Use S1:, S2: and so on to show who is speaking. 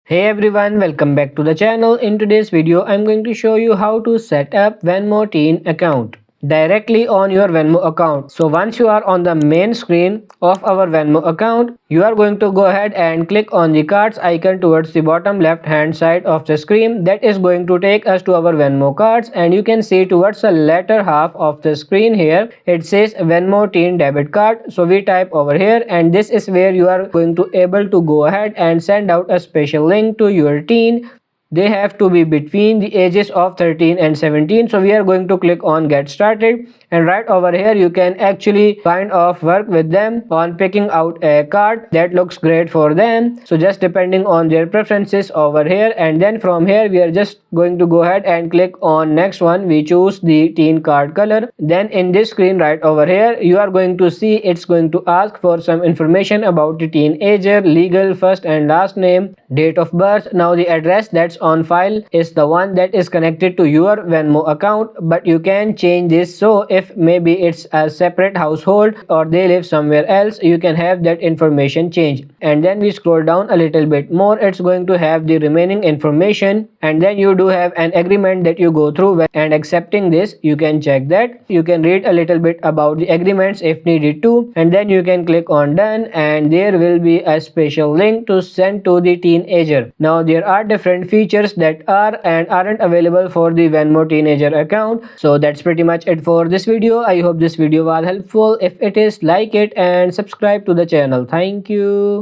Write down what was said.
S1: Hey everyone, welcome back to the channel. In today's video, I'm going to show you how to set up Venmo Teen account directly on your Venmo account. So once you are on the main screen of our Venmo account, you are going to go ahead and click on the cards icon towards the bottom left hand side of the screen. That is going to take us to our Venmo cards, and you can see towards the latter half of the screen here it says Venmo Teen debit card. So we type over here, and this is where you are going to able to go ahead and send out a special link to your teen. They have to be between the ages of 13 and 17. So we are going to click on get started, and right over here you can actually kind of work with them on picking out a card that looks great for them. So just depending on their preferences over here, and then from here we are just going to go ahead and click on next one. We choose the teen card color. Then in this screen right over here you are going to see it's going to ask for some information about the teenager, legal first and last name, date of birth. Now the address that's on file is the one that is connected to your Venmo account, but you can change this. So if maybe it's a separate household or they live somewhere else, you can have that information changed. And then we scroll down a little bit more, it's going to have the remaining information, and then you do have an agreement that you go through, and accepting this you can check that. You can read a little bit about the agreements if needed to, and then you can click on done, and there will be a special link to send to the teenager. Now there are different features that are and aren't available for the Venmo teenager account. So that's pretty much it for this video. I hope this video was helpful. If it is, like it and subscribe to the channel. Thank you.